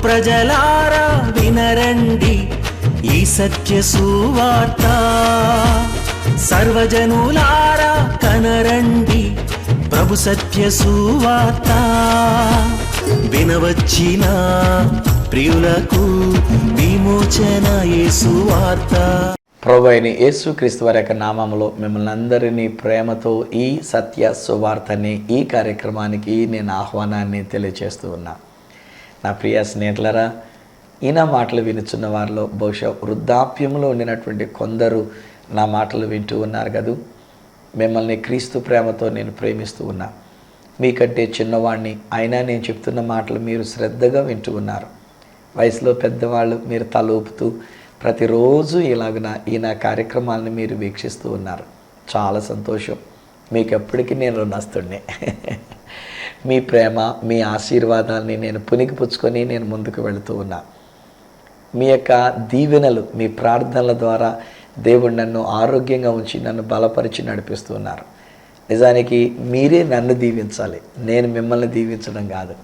ప్రజలారా వినరండి ఈ సత్య సువార్త, సర్వజనులారా కనరండి ప్రభు సత్య సువార్త. వినవచ్చిన ప్రియులకు విమోచన యేసు వార్త. ప్రభు అయిన యేసుక్రీస్తు వారి యొక్క నామములో మిమ్మల్ని అందరినీ ప్రేమతో ఈ సత్య సువార్తని ఈ కార్యక్రమానికి నేను ఆహ్వానాన్ని తెలియజేస్తూ ఉన్నా. నా ప్రియ స్నేహితులరా, ఈయన మాటలు వినుచున్న వారిలో బహుశా వృద్ధాప్యంలో ఉండినటువంటి కొందరు నా మాటలు వింటూ ఉన్నారు కదూ. మిమ్మల్ని క్రీస్తు ప్రేమతో నేను ప్రేమిస్తూ ఉన్నా. మీకంటే చిన్నవాడిని అయినా నేను చెప్తున్న మాటలు మీరు శ్రద్ధగా వింటూ ఉన్నారు. వయసులో పెద్దవాళ్ళు మీరు తలూపుతూ ప్రతిరోజు ఇలాగున ఈయన కార్యక్రమాలను మీరు వీక్షిస్తూ ఉన్నారు. చాలా సంతోషం. మీకు ఎప్పటికీ నేను రుణస్తుడిని. మీ ప్రేమ, మీ ఆశీర్వాదాన్ని నేను పుణికిపుచ్చుకొని నేను ముందుకు వెళుతూ ఉన్నా. మీ యొక్క దీవెనలు, మీ ప్రార్థనల ద్వారా దేవుడు నన్ను ఆరోగ్యంగా ఉంచి నన్ను బలపరిచి నడిపిస్తున్నారు. నిజానికి మీరే నన్ను దీవించాలి, నేను మిమ్మల్ని దీవించడం కాదు.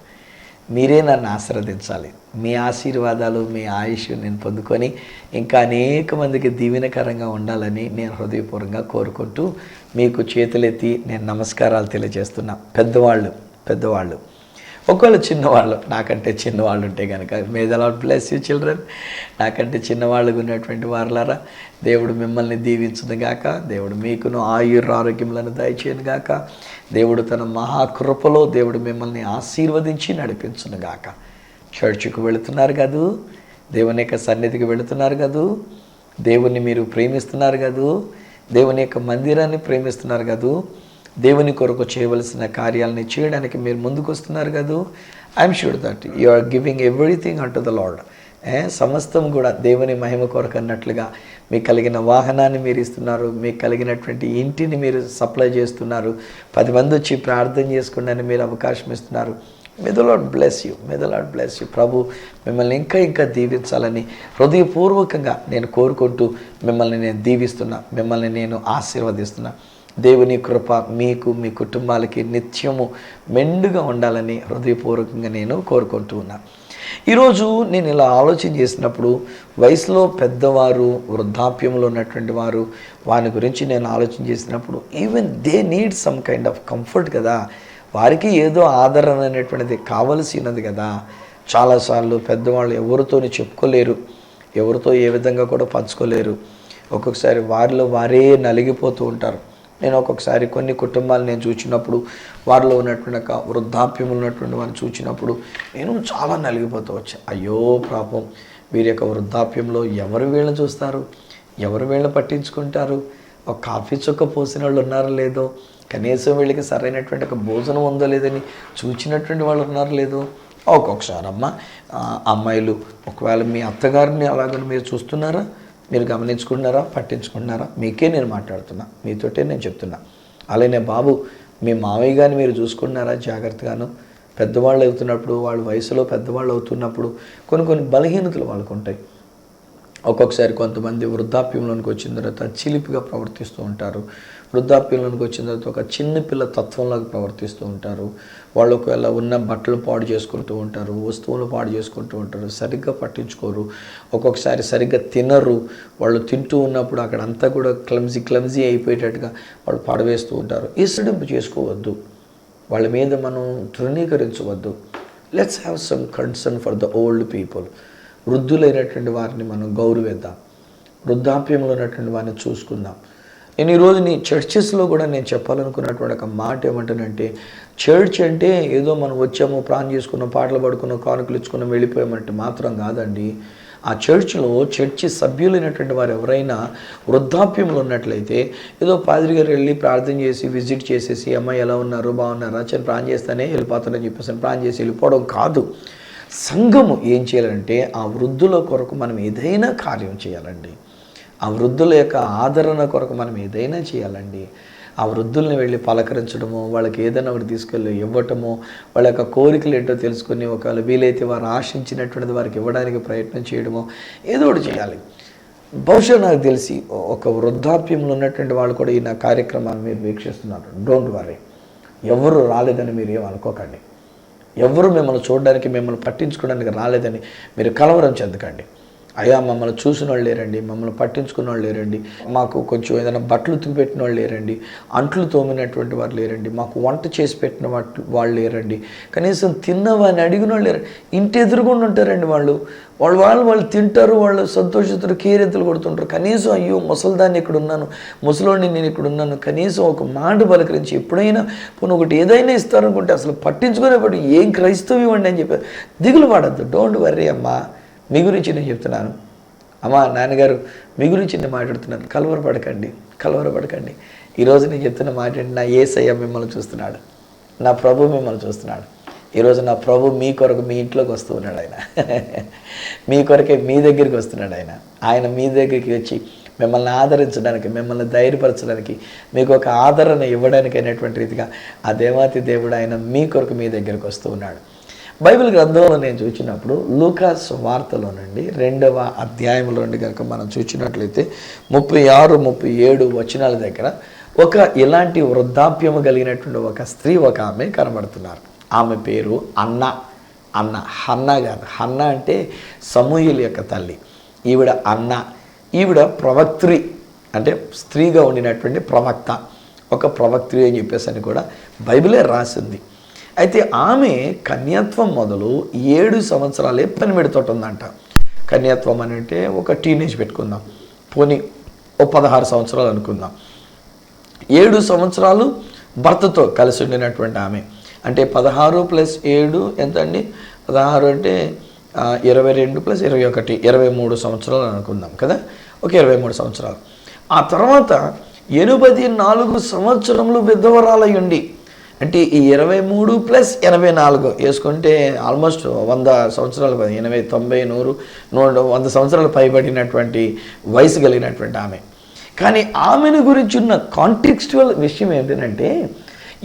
మీరే నన్ను ఆశీర్వదించాలి. మీ ఆశీర్వాదాలు, మీ ఆయుష్ నేను పొందుకొని ఇంకా అనేక మందికి దీవెనకరంగా ఉండాలని నేను హృదయపూర్వకంగా కోరుకుంటూ మీకు చేతులెత్తి నేను నమస్కారాలు తెలియజేస్తున్నా. పెద్దవాళ్ళు ఒకవేళ చిన్నవాళ్ళు, నాకంటే చిన్నవాళ్ళు ఉంటే కనుక, మే the Lord bless you children. నాకంటే చిన్నవాళ్ళకు ఉన్నటువంటి వారులారా, దేవుడు మిమ్మల్ని దీవించును గాక. దేవుడు మీకును ఆరోగ్యములను దయచేయను గాక. దేవుడు తన మహాకృపలో దేవుడు మిమ్మల్ని ఆశీర్వదించి నడిపించును గాక. చర్చికి వెళుతున్నారు కదూ, దేవుని యొక్క సన్నిధికి వెళుతున్నారు కదూ, దేవుణ్ణి మీరు ప్రేమిస్తున్నారు కదూ, దేవుని యొక్క మందిరాన్ని ప్రేమిస్తున్నారు కదూ, దేవుని కొరకు చేయవలసిన కార్యాలని చేయడానికి మీరు ముందుకు వస్తున్నారు కదూ. I'm sure that you are giving everything unto the lord. సమస్తం కూడా దేవుని మహిమ కొరకు అన్నట్లుగా మీకు కలిగిన వాహనాన్ని మీరు ఇస్తున్నారు, మీకు కలిగినటువంటి ఇంటిని మీరు సప్లై చేస్తున్నారు, 10 మంది వచ్చి ప్రార్థన చేసుకోండి మీరు అవకాశం ఇస్తున్నారు. May the Lord bless you, may the Lord bless you. ప్రభు మిమ్మల్ని ఇంకా దీవించాలని హృదయపూర్వకంగా నేను కోరుకుంటూ మిమ్మల్ని నేను దీవిస్తున్నా, మిమ్మల్ని నేను ఆశీర్వదిస్తున్నా. దేవుని కృప మీకు, మీ కుటుంబాలకి నిత్యము మెండుగా ఉండాలని హృదయపూర్వకంగా నేను కోరుకుంటూ ఉన్నా. ఈరోజు నేను ఇలా ఆలోచన చేసినప్పుడు, వయసులో పెద్దవారు, వృద్ధాప్యంలో ఉన్నటువంటి వారు, వారి గురించి నేను ఆలోచన చేసినప్పుడు even they need some kind of comfort కదా. వారికి ఏదో ఆదరణ అనేటువంటిది కావలసినది కదా. చాలాసార్లు పెద్దవాళ్ళు ఎవరితోని చెప్పుకోలేరు, ఎవరితో ఏ విధంగా కూడా పంచుకోలేరు. ఒక్కొక్కసారి వారిలో వారే నలిగిపోతూ ఉంటారు. నేను ఒక్కొక్కసారి కొన్ని కుటుంబాలు నేను చూసినప్పుడు, వారిలో ఉన్నటువంటి ఒక వృద్ధాప్యంలో ఉన్నటువంటి వారిని చూసినప్పుడు నేను చాలా నలిగిపోతూ వచ్చాను. అయ్యో పాపం, వీరి యొక్క వృద్ధాప్యంలో ఎవరు వీళ్ళని చూస్తారు, ఎవరు వీళ్ళని పట్టించుకుంటారు, ఒక కాఫీ చుక్క పోసిన వాళ్ళు ఉన్నారో లేదో, కనీసం వీళ్ళకి సరైనటువంటి ఒక భోజనం ఉందో లేదని చూసినటువంటి వాళ్ళు ఉన్నారో లేదో. ఒక్కొక్కసారి అమ్మాయిలు, ఒకవేళ మీ అత్తగారిని అలాగని మీరు చూస్తున్నారా, మీరు గమనించుకుంటున్నారా, పట్టించుకుంటున్నారా? మీకే నేను మాట్లాడుతున్నా, మీతోటే నేను చెప్తున్నా. అలానే బాబు, మీ మావయ్య గారిని మీరు చూసుకుంటున్నారా జాగ్రత్తగాను? పెద్దవాళ్ళు అవుతున్నప్పుడు, వాళ్ళ వయసులో పెద్దవాళ్ళు అవుతున్నప్పుడు కొన్ని బలహీనతలు వాళ్ళకు ఉంటాయి. ఒక్కొక్కసారి కొంతమంది వృద్ధాప్యంలోనికి వచ్చిన తర్వాత చిలిపిగా ప్రవర్తిస్తూ ఉంటారు. వృద్ధాప్యంలోనికి వచ్చిన తర్వాత ఒక చిన్నపిల్ల తత్వంలాగా ప్రవర్తిస్తూ ఉంటారు. వాళ్ళు ఒకవేళ ఉన్న బట్టలు పాడు చేసుకుంటూ ఉంటారు, వస్తువులు పాడు చేసుకుంటూ ఉంటారు, సరిగ్గా పట్టించుకోరు. ఒక్కొక్కసారి సరిగ్గా తినరు. వాళ్ళు తింటూ ఉన్నప్పుడు అక్కడంతా కూడా క్లమ్జీ అయిపోయేటట్టుగా వాళ్ళు పడవేస్తూ ఉంటారు. ఈసడింపు చేసుకోవద్దు, వాళ్ళ మీద మనం తృణీకరించవద్దు. Let's have some concern for the old people. వృద్ధులైనటువంటి వారిని మనం గౌరవిద్దాం, వృద్ధాప్యంలో ఉన్నటువంటి వారిని చూసుకుందాం. నేను ఈరోజు నీ చర్చెస్లో కూడా నేను చెప్పాలనుకున్నటువంటి ఒక మాట ఏమంటానంటే, చర్చ్ అంటే ఏదో మనం వచ్చాము, ప్రార్థన చేసుకున్నాం, పాటలు పాడుకున్నాం, కానుకలు ఇచ్చుకున్నాం, వెళ్ళిపోయామంటే మాత్రం కాదండి. ఆ చర్చిలో చర్చి సభ్యులైనటువంటి వారు ఎవరైనా వృద్ధాప్యంలో ఉన్నట్లయితే ఏదో పాదిరి గారు వెళ్ళి ప్రార్థన చేసి విజిట్ చేసేసి, అమ్మాయి ఎలా ఉన్నారు, బాగున్నారా, చని ప్రార్థన చేస్తానే వెళ్ళిపోతానని చెప్పేసి ప్రార్థన చేసి వెళ్ళిపోవడం కాదు. సంఘము ఏం చేయాలంటే ఆ వృద్ధుల కొరకు మనం ఏదైనా కార్యం చేయాలండి. ఆ వృద్ధుల యొక్క ఆదరణ కొరకు మనం ఏదైనా చేయాలండి. ఆ వృద్ధుల్ని వెళ్ళి పలకరించడము, వాళ్ళకి ఏదైనా ఒకటి తీసుకెళ్ళి ఇవ్వటము, వాళ్ళ యొక్క కోరికలు ఏంటో తెలుసుకొని ఒకవేళ వీలైతే వారు ఆశించినటువంటిది వారికి ఇవ్వడానికి ప్రయత్నం చేయడము, ఏదో ఒకటి చేయాలి. బహుశా నాకు తెలిసి ఒక వృద్ధాప్యంలో ఉన్నటువంటి వాళ్ళు కూడా ఈ నా కార్యక్రమాన్ని మీరు వీక్షిస్తున్నారు. డోంట్ వరీ, ఎవరు రాలేదని మీరు ఏమనుకోకండి. ఎవరు మిమ్మల్ని చూడడానికి, మిమ్మల్ని పట్టించుకోవడానికి రాలేదని మీరు కలవరం చెందకండి. అయ్యా మమ్మల్ని చూసిన వాళ్ళు లేరండి, మమ్మల్ని పట్టించుకున్న వాళ్ళు లేరండి, మాకు కొంచెం ఏదైనా బట్టలు ఉతికి పెట్టిన వాళ్ళు లేరండి, అంట్లు తోమినటువంటి వారు లేరండి, మాకు వంట చేసి పెట్టిన వాళ్ళు లేరండి, కనీసం తిన్నవాని అడిగిన వాళ్ళు లేరండి. ఇంటి ఎదురుగుండా ఉంటారండి వాళ్ళు తింటారు, వాళ్ళు సంతోషిస్తారు, కేరెత్తులు కొడుతుంటారు. కనీసం అయ్యో ముసలిదాన్ని ఇక్కడ ఉన్నాను, ముసలోడిని నేను ఇక్కడ ఉన్నాను, కనీసం ఒక మాట పలకరించి ఎప్పుడైనా పోనీ ఒకటి ఏదైనా ఇస్తారనుకుంటే అసలు పట్టించుకునేవాడు ఏం క్రైస్తవం ఇవ్వండి అని చెప్పారు. దిగులు పడద్దు, డోంట్ వర్రీ అమ్మా, మీ గురించి నేను చెప్తున్నాను. అమ్మా నాన్నగారు మీ గురించి నేను మాట్లాడుతున్నాను, కలవరపడకండి. ఈరోజు నేను చెప్తున్న మాట ఏంటి, నా యేసయ్య మిమ్మల్ని చూస్తున్నాడు, నా ప్రభు మిమ్మల్ని చూస్తున్నాడు. ఈరోజు నా ప్రభు మీ కొరకు మీ ఇంట్లోకి వస్తూ ఉన్నాడు. ఆయన మీ కొరకే మీ దగ్గరికి వస్తున్నాడు. ఆయన మీ దగ్గరికి వచ్చి మిమ్మల్ని ఆదరించడానికి, మిమ్మల్ని ధైర్యపరచడానికి, మీకు ఒక ఆదరణ ఇవ్వడానికి అనేటువంటి రీతిగా ఆ దేవాతి దేవుడు ఆయన మీ కొరకు మీ దగ్గరికి వస్తూ ఉన్నాడు. బైబిల్ గ్రంథంలో నేను చూసినప్పుడు లూకా సువార్తలో నుండి 2వ అధ్యాయంలో నుండి కనుక మనం చూసినట్లయితే 36-37 వచనాల దగ్గర ఒక ఇలాంటి వృద్ధాప్యము కలిగినటువంటి ఒక స్త్రీ, ఒక ఆమె కనబడుతున్నారు. ఆమె పేరు హన్నా కాదు, హన్నా అంటే సమూయేలు యొక్క తల్లి. ఈవిడ ప్రవక్త్రి, అంటే స్త్రీగా ఉండినటువంటి ప్రవక్త, ఒక ప్రవక్త్రి అని చెప్పేసి అని కూడా బైబిలే రాసింది. అయితే ఆమె కన్యాత్వం మొదలు 7 సంవత్సరాలే పని పెడుతుందంట. కన్యాత్వం అని అంటే ఒక టీనేజ్ పెట్టుకుందాం, పోనీ ఓ 16 సంవత్సరాలు అనుకుందాం. 7 సంవత్సరాలు భర్తతో కలిసి ఉండినటువంటి ఆమె, అంటే 16 + 7 ఎంత అండి? 16 అంటే 22 + 21 23 సంవత్సరాలు అనుకుందాం కదా, ఒక 23 సంవత్సరాలు. ఆ తర్వాత 84 సంవత్సరములు విధవరాలయ్యండి. అంటే ఈ 23 + 84 వేసుకుంటే ఆల్మోస్ట్ 100 సంవత్సరాలు, 80, 90, 100, 100 సంవత్సరాలు పైబడినటువంటి వయసు కలిగినటువంటి ఆమె. కానీ ఆమెను గురించి ఉన్న కాంటెక్స్చువల్ విషయం ఏంటంటే,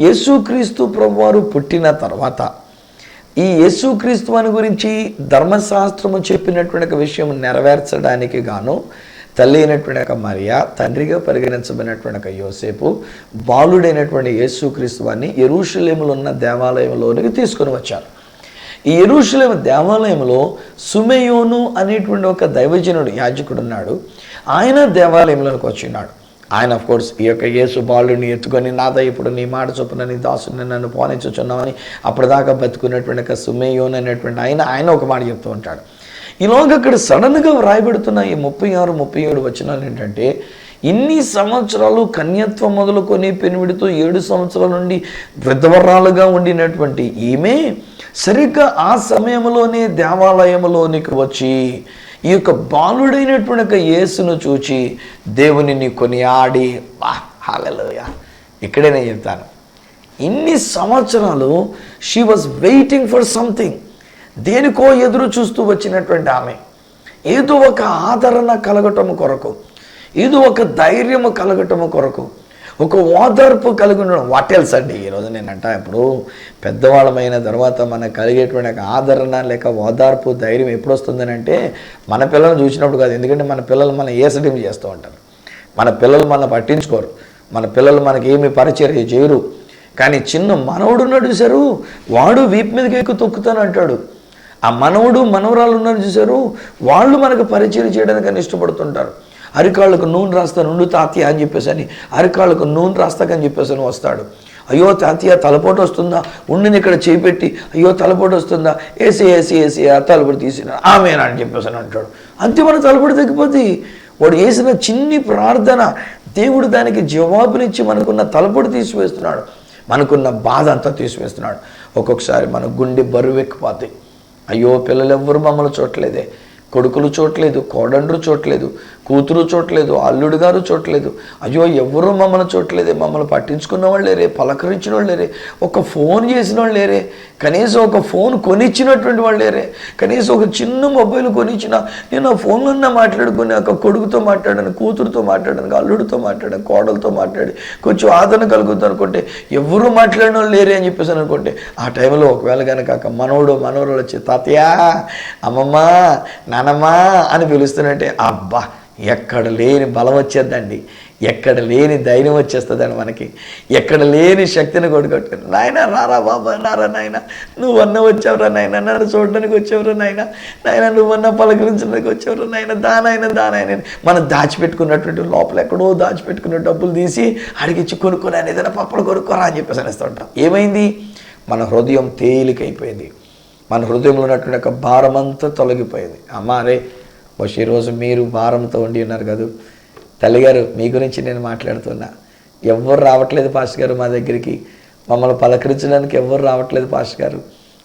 యేసుక్రీస్తు ప్రభువారు పుట్టిన తర్వాత ఈ యేసుక్రీస్తు అని గురించి ధర్మశాస్త్రము చెప్పినటువంటి ఒక విషయం నెరవేర్చడానికి గాను తల్లి అయినటువంటి ఒక మరియా, తండ్రిగా పరిగణించబడినటువంటి ఒక యోసేపు, బాలుడైనటువంటి యేసుక్రీస్తు వారిని యెరూషలేములో ఉన్న దేవాలయంలోనికి తీసుకొని వచ్చారు. ఈ యెరూషలేము దేవాలయంలో సుమేయోను అనేటువంటి ఒక దైవజనుడు, యాజకుడు ఉన్నాడు. ఆయన దేవాలయంలోకి వచ్చినాడు. ఆయన కోర్స్ ఈ యొక్క యేసు బాలుడిని ఎత్తుకొని, నాదా ఇప్పుడు నీ మాట చొప్పున నీ దాసుని నన్ను పోనించుచున్నామని అప్పటిదాకా బతుకున్నటువంటి ఒక సుమేయోను అనేటువంటి ఆయన ఒక మాట చెప్తూ ఉంటాడు. ఈలోగా అక్కడ సడన్గా వ్రాయబడుతున్న ఈ 36-37 వచనాలు ఏంటంటే, ఇన్ని సంవత్సరాలు కన్యత్వం మొదలుకొని పెనిమిడితో 7 సంవత్సరాల నుండి విధవరాలుగా ఉండినటువంటి ఈమె సరిగ్గా ఆ సమయంలోనే దేవాలయంలోనికి వచ్చి ఈ యొక్క బాలుడైనటువంటి ఒక యేసును చూచి దేవునిని కొనియాడి, హల్లెలూయా. ఇక్కడే నేను చెప్తాను, ఇన్ని సంవత్సరాలు she was waiting for something. దేనికో ఎదురు చూస్తూ వచ్చినటువంటి ఆమె ఏదో ఒక ఆదరణ కలగటము కొరకు, ఏదో ఒక ధైర్యము కలగటము కొరకు, ఒక ఓదార్పు కలిగి ఉండడం. వాట్ ఎల్స్ అండి? ఈరోజు నేనంట, ఇప్పుడు పెద్దవాళ్ళమైన తర్వాత మనకు కలిగేటువంటి ఆదరణ లేక ఓదార్పు, ధైర్యం ఎప్పుడు వస్తుందని అంటే మన పిల్లల్ని చూసినప్పుడు కాదు. ఎందుకంటే మన పిల్లలు మన ఏసడిం చేస్తూ ఉంటారు, మన పిల్లలు మన పట్టించుకోరు, మన పిల్లలు మనకి ఏమి పరిచర్య చేయరు. కానీ చిన్న మనవడున్నాడు చూశారు, వాడు వీపు మీదకి ఎక్కువ తొక్కుతాను అంటాడు. ఆ మనవడు మనవరాలు ఉన్నారు చూశారు, వాళ్ళు మనకు పరిచయం చేయడానికి అని ఇష్టపడుతుంటారు. అరికాళ్ళకు నూనె రాస్తాను ఉండు తాతయ్య అని చెప్పేసి అని, అరికాళ్ళకు నూనె రాస్తాకని చెప్పేసి అని వస్తాడు. అయ్యో తాతయ్య తలపోటు వస్తుందా, ఉండిని ఇక్కడ చేపెట్టి, అయ్యో తలపోటు వస్తుందా, ఏసి ఆ తలపోటు తీసిన ఆమెనా అని చెప్పేసి అని అంటాడు. అంతే మన తలపోటు తగ్గిపోతే వాడు వేసిన చిన్ని ప్రార్థన దేవుడు దానికి జవాబునిచ్చి మనకున్న తలపోటు తీసివేస్తున్నాడు, మనకున్న బాధ అంతా తీసివేస్తున్నాడు. ఒక్కొక్కసారి మన గుండె బరువు ఎక్కిపోతాయి. అయ్యో పిల్లలు ఎవ్వరు మమ్మల్ని చూడలేదే, కొడుకులు చూడలేదు, కోడండ్రు చూడలేదు, కూతురు చూడలేదు, అల్లుడు గారు చూడలేదు, అయ్యో ఎవరు మమ్మల్ని చూడలేదే, మమ్మల్ని పట్టించుకున్న వాళ్ళు లేరే, పలకరించిన వాళ్ళు లేరే, ఒక ఫోన్ చేసిన వాళ్ళు లేరే, కనీసం ఒక ఫోన్ కొనిచ్చినటువంటి వాళ్ళు లేరే, కనీసం ఒక చిన్న మొబైల్ కొనిచ్చినా నేను ఆ ఫోన్లో మాట్లాడుకుని ఒక కొడుకుతో మాట్లాడాను, కూతురుతో మాట్లాడాను, అల్లుడితో మాట్లాడాను, కోడలతో మాట్లాడి కొంచెం ఆదరణ కలుగుతుంది అనుకుంటే ఎవరు మాట్లాడిన వాళ్ళు లేరే అని చెప్పేసి అనుకుంటే, ఆ టైంలో ఒకవేళ కనుక మనవడు మనవరాలు వచ్చి తాతయ్య, అమ్మమ్మ, నానమ్మ అని పిలుస్తున్నట్టే, అబ్బా ఎక్కడ లేని బలం వచ్చేద్దండి, ఎక్కడ లేని ధైర్యం వచ్చేస్తుందండి మనకి, ఎక్కడ లేని శక్తిని కొడుకొట్టు. నాయన రారా బాబా, నారా నాయన, నువ్వన్నా వచ్చావురా నాయన, నన్ను చూడడానికి వచ్చావురా నాయన, నాయన నువ్వన్నా పలకరించడానికి వచ్చావురా నాయన, దానాయన మనం దాచిపెట్టుకున్నటువంటి లోపల ఎక్కడో దాచిపెట్టుకున్న డబ్బులు తీసి అడిగిచ్చి కొనుక్కొని అని ఏదైనా పప్పలు కొనుక్కోరా అని చెప్పేసి అనేస్తూ ఉంటాం. ఏమైంది? మన హృదయం తేలికైపోయింది, మన హృదయంలో ఉన్నటువంటి ఒక భారం అంతా తొలగిపోయింది. అమ్మా రే బహుశా ఈరోజు మీరు భారంతో ఉండి ఉన్నారు కదా. తల్లిగారు, మీ గురించి నేను మాట్లాడుతున్నా. ఎవ్వరు రావట్లేదు పాస్టర్ గారు మా దగ్గరికి, మమ్మల్ని పలకరించడానికి ఎవ్వరు రావట్లేదు పాస్టర్ గారు.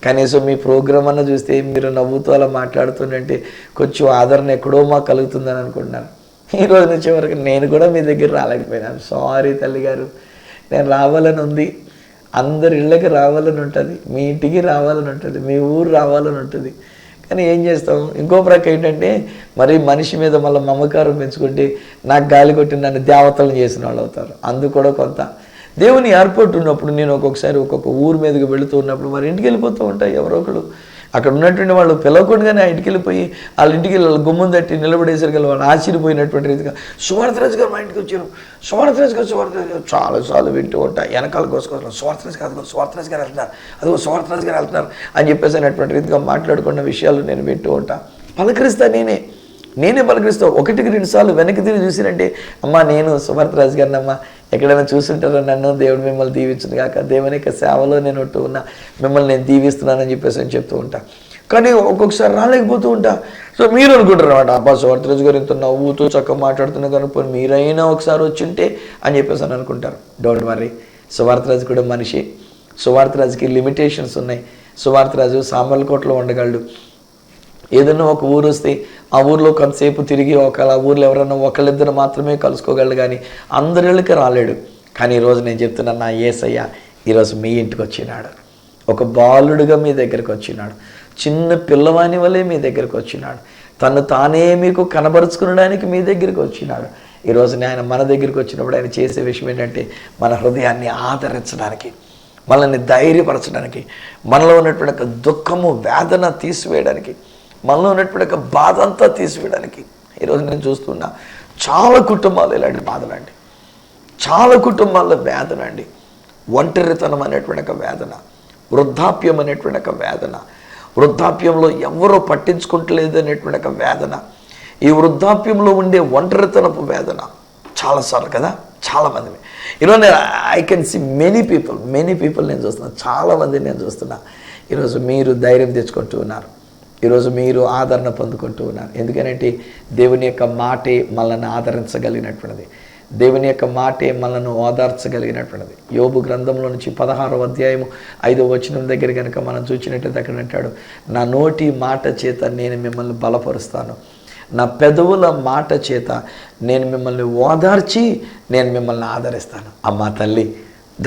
కనీసం మీ ప్రోగ్రామ్ అన్న చూస్తే మీరు నవ్వుతూ అలా మాట్లాడుతుంటే కొంచెం ఆదరణ ఎక్కడో మాకు కలుగుతుందని అనుకుంటున్నాను. ఈరోజు నుంచి వరకు నేను కూడా మీ దగ్గర రాలేకపోయినాను. సారీ తల్లిగారు, నేను రావాలని ఉంది, అందరి ఇళ్ళకి రావాలని ఉంటుంది, మీ ఇంటికి రావాలని ఉంటుంది, మీ ఊరు రావాలని ఉంటుంది. కానీ ఏం చేస్తాం? ఇంకో ప్రక్క ఏంటంటే మరి మనిషి మీద మళ్ళీ మమకారం పెంచుకుంటే నాకు గాలి కొట్టి నన్ను దేవతలను చేసిన వాళ్ళు అవుతారు. అందుకు కూడా కొంత దేవుని ఏర్పాటు ఉన్నప్పుడు నేను ఒక్కొక్కసారి ఒక్కొక్క ఊరు మీదకి వెళుతూ ఉన్నప్పుడు మరి ఇంటికి వెళ్ళిపోతూ ఉంటాయి. ఎవరో ఒకరు అక్కడ ఉన్నటువంటి వాళ్ళు పిలవకుండానే ఆ ఇంటికి వెళ్ళిపోయి వాళ్ళ ఇంటికి గుమ్మం తట్టి నిలబడేసరికి వాళ్ళు ఆశ్చర్యపోయినటువంటి రీతిగా సువార్తరాజు గారు మా ఇంటికి వచ్చారు, సువార్తరాజు గారు చాలాసార్లు వింటూ ఉంటాయి. వెనకాల కోసుకోవాలి, సువార్తరాజు గారు వెళ్తున్నారు, అదిగో సువార్తరాజు గారు వెళ్తున్నారు అని చెప్పేసి అనేటువంటి రీతిగా మాట్లాడుకున్న విషయాలు నేను వింటూ ఉంటాను. పలకరిస్తా, నేనే పలకరిస్తాను. 1-2 సార్లు వెనక్కి తిరిగి చూసినంటే అమ్మ నేను సువార్తరాజు గారిని అమ్మ ఎక్కడైనా చూస్తుంటారో నన్ను, దేవుడు మిమ్మల్ని దీవించును కాక, దేవుని యొక్క సేవలో నేను ఉంటూ ఉన్నా, మిమ్మల్ని నేను దీవిస్తున్నానని చెప్పేసి అని చెప్తూ ఉంటా. కానీ ఒక్కొక్కసారి రాలేకపోతూ ఉంటా. సో మీరు అనుకుంటారు అన్నమాట, అబ్బా సువార్తరాజు గారు ఇంత నవ్వుతూ చక్కగా మాట్లాడుతున్నా కనుక మీరైనా ఒకసారి వచ్చింటే అని చెప్పేసి అని అనుకుంటారు. డోంట్ వర్రీ, సువార్తరాజు కూడా మనిషి, సువార్తరాజుకి లిమిటేషన్స్ ఉన్నాయి. సువార్తరాజు సామర్లకోటలో ఉండగలడు. ఏదైనా ఒక ఊరు వస్తే ఆ ఊరిలో కొంతసేపు తిరిగి ఆ ఊర్లో ఎవరన్నా ఒకళ్ళిద్దరు మాత్రమే కలుసుకోగలడు, కానీ అందరిళ్ళకి రాలేడు. కానీ ఈరోజు నేను చెప్తున్నా, నా యేసయ్య ఈరోజు మీ ఇంటికి వచ్చినాడు, ఒక బాలుడుగా మీ దగ్గరికి వచ్చినాడు, చిన్న పిల్లవాని వల్లే మీ దగ్గరికి వచ్చినాడు, తను తానే మీకు కనబరుచుకునడానికి మీ దగ్గరికి వచ్చినాడు. ఈరోజు ఆయన మన దగ్గరికి వచ్చినప్పుడు ఆయన చేసే విషయం ఏంటంటే మన హృదయాన్ని ఆదరించడానికి, మనల్ని ధైర్యపరచడానికి, మనలో ఉన్నటువంటి ఒక దుఃఖము వేదన తీసివేయడానికి, మనలో ఉన్నటువంటి ఒక బాధ అంతా తీసివేయడానికి. ఈరోజు నేను చూస్తున్నా చాలా కుటుంబాలు ఇలాంటి బాధలండి, చాలా కుటుంబాల్లో వేదన అండి, ఒంటరితనం అనేటువంటి ఒక వేదన, వృద్ధాప్యం అనేటువంటి ఒక వేదన, వృద్ధాప్యంలో ఎవరో పట్టించుకుంటలేదు అనేటువంటి ఒక వేదన, ఈ వృద్ధాప్యంలో ఉండే ఒంటరితనపు వేదన చాలాసార్లు కదా, చాలామంది. ఈరోజు I can see many people నేను చూస్తున్నా, చాలామందిని నేను చూస్తున్నా. ఈరోజు మీరు ధైర్యం తెచ్చుకుంటూ ఉన్నారు, ఈరోజు మీరు ఆదరణ పొందుకుంటూ ఉన్నారు. ఎందుకనంటే దేవుని యొక్క మాటే మనల్ని ఆదరించగలిగినటువంటిది, దేవుని యొక్క మాటే మనల్ని ఓదార్చగలిగినటువంటిది. యోబు గ్రంథంలో నుంచి 16వ అధ్యాయము 5వ వచనం దగ్గర కనుక మనం చూసినట్లయితే అక్కడ అంటాడు, నా నోటి మాట చేత నేను మిమ్మల్ని బలపరుస్తాను, నా పెదవుల మాట చేత నేను మిమ్మల్ని ఓదార్చి నేను మిమ్మల్ని ఆదరిస్తాను. అమ్మ తల్లి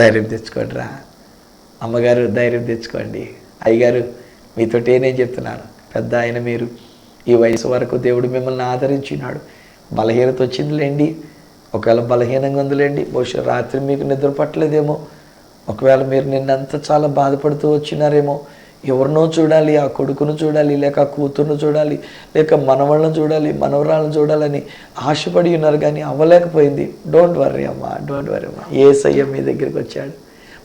ధైర్యం తెచ్చుకోండి రా, అమ్మగారు ధైర్యం తెచ్చుకోండి, అయ్యగారు మీతోటే నేను చెప్తున్నాను, పెద్ద ఆయన మీరు, ఈ వయసు వరకు దేవుడు మిమ్మల్ని ఆదరించినాడు. బలహీనత వచ్చిందిలేండి, ఒకవేళ బలహీనంగా ఉందిలేండి, బహుశా రాత్రి మీకు నిద్ర పట్టలేదేమో, ఒకవేళ మీరు నిన్నంతా చాలా బాధపడుతూ వచ్చినారేమో, ఎవరినో చూడాలి, ఆ కొడుకును చూడాలి, లేక ఆ కూతురును చూడాలి, లేక మనవాళ్ళని చూడాలి, మనవరాలను చూడాలని ఆశపడి ఉన్నారు, కానీ అవ్వలేకపోయింది. డోంట్ వర్రీ అమ్మా, డోంట్ వర్రీ అమ్మా, యేసయ్య మీ దగ్గరికి వచ్చాడు.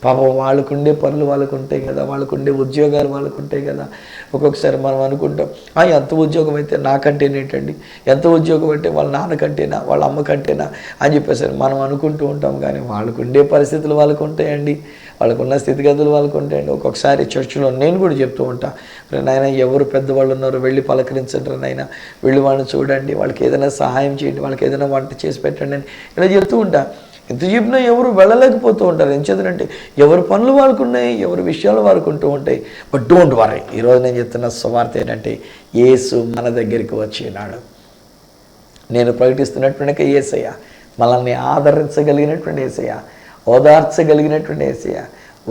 పాపం వాళ్ళకుండే పనులు వాళ్ళకు ఉంటాయి కదా, వాళ్ళకుండే ఉద్యోగాలు వాళ్ళకు ఉంటాయి కదా. ఒక్కొక్కసారి మనం అనుకుంటాం, ఎంత ఉద్యోగం అయితే నాకంటేనేంటండి, ఎంత ఉద్యోగం అంటే వాళ్ళ నాన్నకంటేనా, వాళ్ళ అమ్మకంటేనా అని చెప్పేసి మనం అనుకుంటూ ఉంటాం. కానీ వాళ్ళకుండే పరిస్థితులు వాళ్ళకు ఉంటాయండి, వాళ్ళకున్న స్థితిగతులు వాళ్ళకు ఉంటాయండి. ఒక్కొక్కసారి చర్చిలో నేను కూడా చెప్తూ ఉంటా, నాయన ఎవరు పెద్దవాళ్ళు ఉన్నారో వెళ్ళి పలకరించండి, నాయన వెళ్ళి వాళ్ళని చూడండి, వాళ్ళకి ఏదైనా సహాయం చేయండి, వాళ్ళకి ఏదైనా వంట చేసి పెట్టండి అని ఇలా చెప్తూ ఉంటా. ఎంత చెప్పినా ఎవరు వెళ్ళలేకపోతూ ఉంటారు. ఏం చేద్దంటే ఎవరి పనులు వాళ్ళకు ఉన్నాయి, ఎవరి విషయాలు వాడుకుంటూ ఉంటాయి. బట్ డోంట్ వరీ, ఈరోజు నేను చెప్తున్న సువార్త ఏంటంటే యేసు మన దగ్గరికి వచ్చినాడు. నేను ప్రకటిస్తున్నటువంటి యేసయ్య, మనల్ని ఆదరించగలిగినటువంటి యేసయ్య, ఓదార్చగలిగినటువంటి యేసయ్య,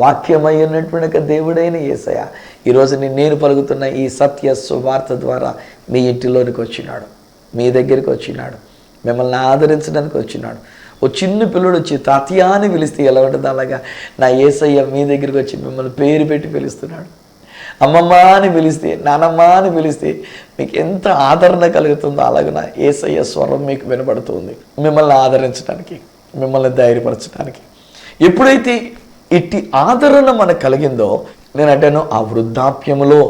వాక్యమై ఉన్నటువంటి దేవుడైన యేసయ్య ఈరోజు నేను పలుకుతున్న ఈ సత్య సువార్త ద్వారా మీ ఇంటిలోనికి వచ్చినాడు, మీ దగ్గరికి వచ్చినాడు, మిమ్మల్ని ఆదరించడానికి వచ్చినాడు. ఓ చిన్న పిల్లడు వచ్చి తాతయ్య అని పిలిస్తే ఎలా ఉంటుంది, అలాగా నా యేసయ్య మీ దగ్గరికి వచ్చి మిమ్మల్ని పేరు పెట్టి పిలుస్తున్నాడు. అమ్మమ్మ అని పిలిస్తే, నానమ్మ అని పిలిస్తే మీకు ఎంత ఆదరణ కలుగుతుందో అలాగన యేసయ్య స్వరం మీకు వినబడుతుంది, మిమ్మల్ని ఆదరించడానికి, మిమ్మల్ని ధైర్యపరచడానికి. ఎప్పుడైతే ఇట్టి ఆదరణ మనకు కలిగిందో, నేను అంటాను ఆ వృద్ధాప్యంలో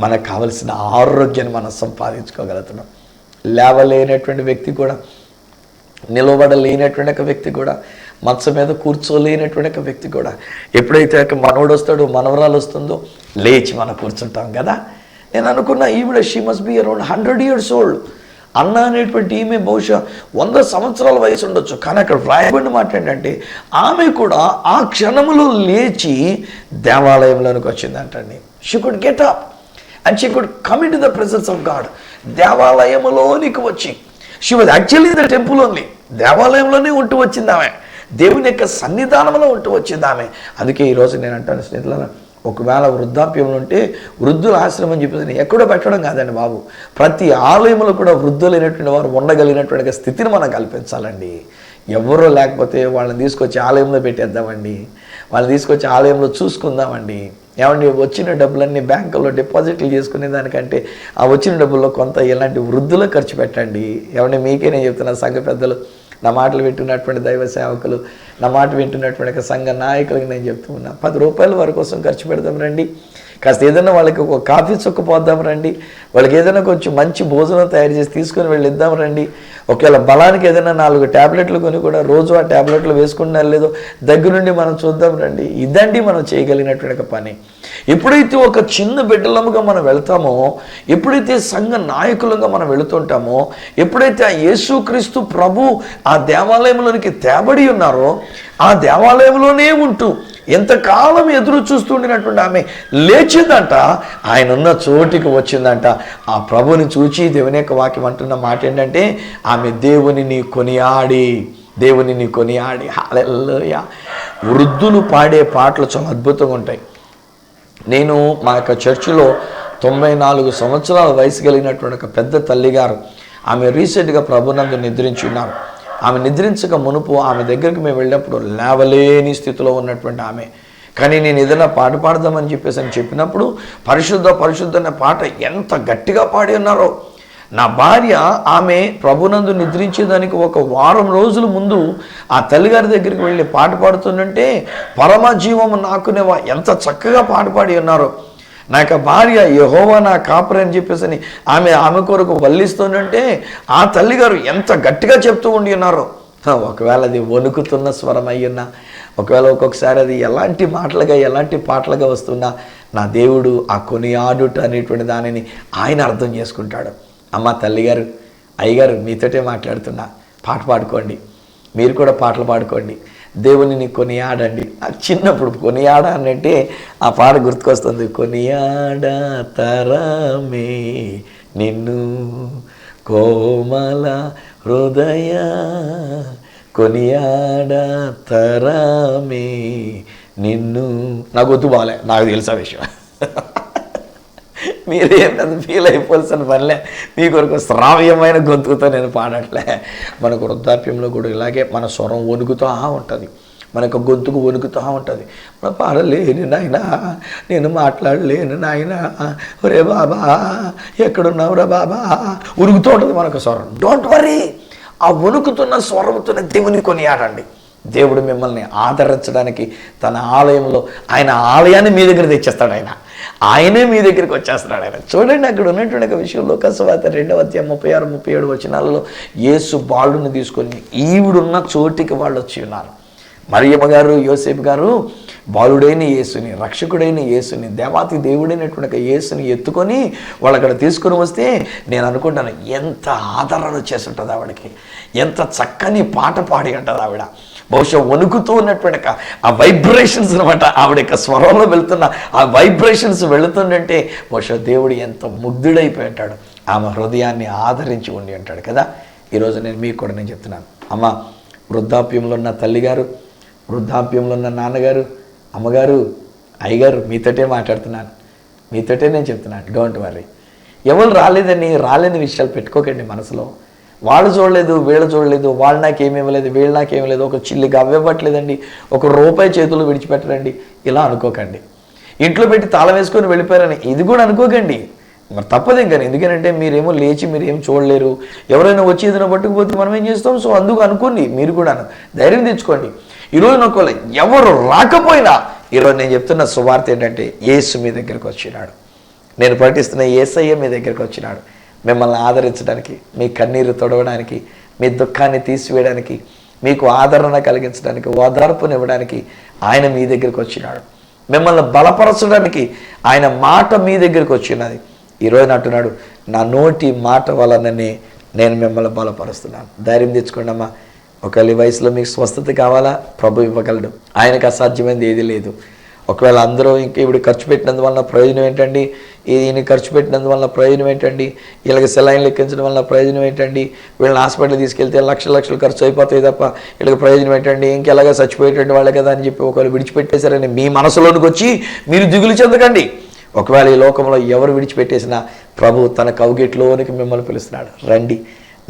మనకు కావలసిన ఆరోగ్యాన్ని మనం సంపాదించుకోగలుగుతున్నాం. లేవలేనటువంటి వ్యక్తి కూడా, నిలబడలేనటువంటి ఒక వ్యక్తి కూడా, మంచం మీద కూర్చోలేనటువంటి ఒక వ్యక్తి కూడా ఎప్పుడైతే మనవడు వస్తాడో, మనవరాలు వస్తుందో లేచి మనం కూర్చుంటాం కదా. నేను అనుకున్నా ఈవిడ she must be around 100 years old. అన్న అనేటువంటి ఈమె బహుశా 100 సంవత్సరాల వయసు ఉండొచ్చు. కానీ అక్కడ వ్రాయబడిన మాట ఏంటంటే ఆమె కూడా ఆ క్షణములో లేచి దేవాలయంలోనికి వచ్చిందంటండి. She could get up and she could come into the presence of God. దేవాలయంలోనికి వచ్చి, she was actually the temple only, దేవాలయంలోనే ఉంటూ వచ్చింది ఆమె, దేవుని యొక్క సన్నిధానంలో ఉంటూ వచ్చింది ఆమె. అందుకే ఈరోజు నేను అంటాను స్నేహితులారా, ఒకవేళ వృద్ధాప్యంలో ఉంటే వృద్ధుల ఆశ్రమం అని చెప్పేసి ఎక్కడో పెట్టడం కాదండి బాబు, ప్రతి ఆలయంలో కూడా వృద్ధులైనటువంటి వారు ఉండగలిగినటువంటి స్థితిని మనం కల్పించాలండి. ఎవరో లేకపోతే వాళ్ళని తీసుకొచ్చి ఆలయంలో పెట్టేద్దామండి, వాళ్ళని తీసుకొచ్చి ఆలయంలో చూసుకుందామండి. ఏమండి, వచ్చిన డబ్బులన్నీ బ్యాంకుల్లో డిపాజిట్లు చేసుకునే దానికంటే ఆ వచ్చిన డబ్బుల్లో కొంత ఇలాంటి వృద్ధులకు ఖర్చు పెట్టండి. ఏమండి, మీకే నేను చెప్తున్నా, సంఘ పెద్దలు, నా మాటలు వింటున్నటువంటి దైవ సేవకులు, నా మాట వింటున్నటువంటి సంఘ నాయకులకి నేను చెప్తూ ఉన్నా, 10 రూపాయలు వారి కోసం ఖర్చు పెడదాం రండి. కాస్త ఏదైనా వాళ్ళకి ఒక కాఫీ చుక్క పోద్దాం రండి, వాళ్ళకి ఏదైనా కొంచెం మంచి భోజనం తయారు చేసి తీసుకొని వెళ్ళి ఇద్దాం రండి. ఒకవేళ బలానికి ఏదైనా 4 ట్యాబ్లెట్లు కొని కూడా రోజు ఆ ట్యాబ్లెట్లు వేసుకున్నారో లేదో దగ్గరుండి మనం చూద్దాం రండి. ఇదండి మనం చేయగలిగినటువంటి పని. ఎప్పుడైతే ఒక చిన్న బిడ్డలముగా మనం వెళ్తామో, ఎప్పుడైతే సంఘ నాయకులుగా మనం వెళుతుంటామో, ఎప్పుడైతే ఆ యేసుక్రీస్తు ప్రభు ఆ దేవాలయంలోనికి తేబడి ఉన్నారో, ఆ దేవాలయంలోనే ఉంటూ ఎంతకాలం ఎదురు చూస్తుండినటువంటి ఆమె లేచిందంట, ఆయన ఉన్న చోటికి వచ్చిందంట. ఆ ప్రభుని చూచి దేవుని యొక్క వాక్యం అంటున్న మాట ఏంటంటే, ఆమె దేవునిని కొనియాడి, దేవునిని కొనియాడి. హల్లెలూయా. వృద్ధులు పాడే పాటలు చాలా అద్భుతంగా ఉంటాయి. నేను మా యొక్క చర్చిలో 94 సంవత్సరాల వయసు కలిగినటువంటి ఒక పెద్ద తల్లిగారు, ఆమె రీసెంట్గా ప్రభునందు నిద్రించి ఉన్నారు. ఆమె నిద్రించక మునుపు ఆమె దగ్గరికి మేము వెళ్ళినప్పుడు లేవలేని స్థితిలో ఉన్నటువంటి ఆమె. కానీ నేను ఏదైనా పాట పాడదామని చెప్పేసి అని చెప్పినప్పుడు పరిశుద్ధ పరిశుద్ధ అనే పాట ఎంత గట్టిగా పాడి ఉన్నారో. నా భార్య ఆమె ప్రభునందు నిద్రించేదానికి 1 వారం రోజుల ముందు ఆ తల్లిగారి దగ్గరికి వెళ్ళి పాట పాడుతుందంటే పరమజీవము నాకునేవా ఎంత చక్కగా పాట పాడి ఉన్నారో. నా యొక్క భార్య యెహోవా నా కాపరి అని చెప్పేసి ఆమె కొరకు వల్లిస్తుందంటే ఆ తల్లిగారు ఎంత గట్టిగా చెప్తూ ఉండి ఉన్నారో. ఒకవేళ అది వణుకుతున్న స్వరం అయ్యున్నా, ఒకవేళ ఒక్కొక్కసారి అది ఎలాంటి మాటలుగా ఎలాంటి పాటలుగా వస్తున్నా, నా దేవుడు ఆ కొనియాడుట అనేటువంటి దానిని ఆయన అర్థం చేసుకుంటాడు. అమ్మ తల్లిగారు, అయ్యగారు మీతోటే మాట్లాడుతున్నా, పాట పాడుకోండి, మీరు కూడా పాటలు పాడుకోండి, దేవునిని కొనియాడండి. నాకు చిన్నప్పుడు కొనియాడ అంటే ఆ పాట గుర్తుకొస్తుంది. కొనియాడ తరమే నిన్ను కోమల హృదయ, కొనియాడ తరమే నిన్ను. నాకు గుర్తు బాలే, నాకు తెలుసా విషయం. మీరేం ఫీల్ అయిపోవాల్సిన పనిలే, మీ కొరకు శ్రావ్యమైన గొంతుకుతో నేను పాడట్లే. మనకు వృద్ధాప్యంలో కూడా ఇలాగే మన స్వరం వణుకుతూ ఉంటుంది, మనకు గొంతుకు వణుకుతూ ఉంటుంది. మనం పాడలేను నాయన, నేను మాట్లాడలేను నాయన, ఒరే బాబా ఎక్కడున్నావురా బాబా, ఉరుకుతూ ఉంటుంది మనకు స్వరం. డోంట్ వరీ, ఆ వణుకుతున్న స్వరంతోనే దేవుని కొనియాడండి. దేవుడు మిమ్మల్ని ఆదరించడానికి తన ఆలయంలో, ఆయన ఆలయాన్ని మీ దగ్గర తెచ్చేస్తాడు. ఆయనే మీ దగ్గరికి వచ్చేస్తున్నాడు ఆయన. చూడండి అక్కడ ఉన్నటువంటి ఒక విషయం, లోకసువార్త 2వ అధ్యాయం 36-37 వచనాలలో యేసు బాలుని తీసుకొని ఈవిడున్న చోటికి వాళ్ళు వచ్చి ఉన్నారు. మరియమ్మ గారు, యోసేపు గారు బాలుడైన యేసుని, రక్షకుడైన యేసుని, దేవాతి దేవుడైనటువంటి యేసుని ఎత్తుకొని వాళ్ళు అక్కడ తీసుకొని వస్తే నేను అనుకుంటాను ఎంత ఆదరణ చేసి ఉంటుంది ఆవిడకి, ఎంత చక్కని పాట పాడి ఉంటుంది ఆవిడ. బహుశా వణుకుతూ ఉన్నటువంటి ఆ వైబ్రేషన్స్ అనమాట, ఆవిడ యొక్క స్వరంలో వెళుతున్న ఆ వైబ్రేషన్స్ వెళుతుందంటే బహుశా దేవుడు ఎంత ముగ్ధుడైపోయి ఉంటాడు, ఆమె హృదయాన్ని ఆదరించి ఉండి ఉంటాడు కదా. ఈరోజు మీకు కూడా నేను చెప్తున్నాను, అమ్మ వృద్ధాప్యంలో ఉన్న తల్లిగారు, వృద్ధాప్యంలో ఉన్న నాన్నగారు, అమ్మగారు, అయ్యగారు మీతోటే మాట్లాడుతున్నాను, మీతోటే నేను చెప్తున్నాను. Don't worry. ఎవరు రాలేని విషయాలు పెట్టుకోకండి మనసులో. వాళ్ళు చూడలేదు, వీళ్ళు చూడలేదు, వాళ్ళు నాకేమి ఇవ్వలేదు, వీళ్ళు నాకేమి లేదు, ఒక చిల్లి గవ్వివ్వట్లేదండి, 1 రూపాయి చేతులు విడిచిపెట్టరండి, ఇలా అనుకోకండి. ఇంట్లో పెట్టి తాళం వేసుకొని వెళ్ళిపోయారని ఇది కూడా అనుకోకండి. మరి తప్పదు ఇంకా, ఎందుకంటే మీరేమో లేచి మీరు ఏం చూడలేరు, ఎవరైనా వచ్చి ఏదైనా పట్టుకుపోతే మనం ఏం చేస్తాం. సో అందుకు అనుకోండి, మీరు కూడా ధైర్యం తెచ్చుకోండి. ఈరోజు నాకు ఎవరు రాకపోయినా ఈరోజు నేను చెప్తున్న సువార్త ఏంటంటే యేసు మీ దగ్గరికి వచ్చినాడు. నేను ప్రకటిస్తున్న యేసయ్య మీ దగ్గరికి వచ్చినాడు మిమ్మల్ని ఆదరించడానికి, మీ కన్నీరు తొడవడానికి, మీ దుఃఖాన్ని తీసివేయడానికి, మీకు ఆదరణ కలిగించడానికి, ఓదార్పునివ్వడానికి ఆయన మీ దగ్గరికి వచ్చినాడు. మిమ్మల్ని బలపరచడానికి ఆయన మాట మీ దగ్గరికి వచ్చినది. ఈరోజు అంటున్నాడు, నా నోటి మాట వలననే నేను మిమ్మల్ని బలపరుస్తున్నాను. ధైర్యం తెచ్చుకోండి అమ్మా. ఒకవేళ ఈ వయసులో మీకు స్వస్థత కావాలా, ప్రభు ఇవ్వగలడు. ఆయనకు అసాధ్యమైనది ఏది లేదు. ఒకవేళ అందరూ ఇంకా ఇప్పుడు ఖర్చు పెట్టినందువల్ల ప్రయోజనం ఏంటండి, ఈయన ఖర్చు పెట్టినందువల్ల ప్రయోజనం ఏంటండి, వీళ్ళకి సెలైన్లు ఎక్కించడం వల్ల ప్రయోజనం ఏంటండి, వీళ్ళని హాస్పిటల్ తీసుకెళ్తే లక్షలు ఖర్చు అయిపోతాయి తప్ప వీళ్ళకి ప్రయోజనం ఏంటండి, ఇంకెలాగా చచ్చిపోయేటువంటి వాళ్ళే కదా అని చెప్పి ఒకవేళ విడిచిపెట్టేశారని మీ మనసులోనికి వచ్చి మీరు దిగులు చెందకండి. ఒకవేళ ఈ లోకంలో ఎవరు విడిచిపెట్టేసినా ప్రభు తన కౌగిట్లోనికి మిమ్మల్ని పిలుస్తున్నాడు. రండి,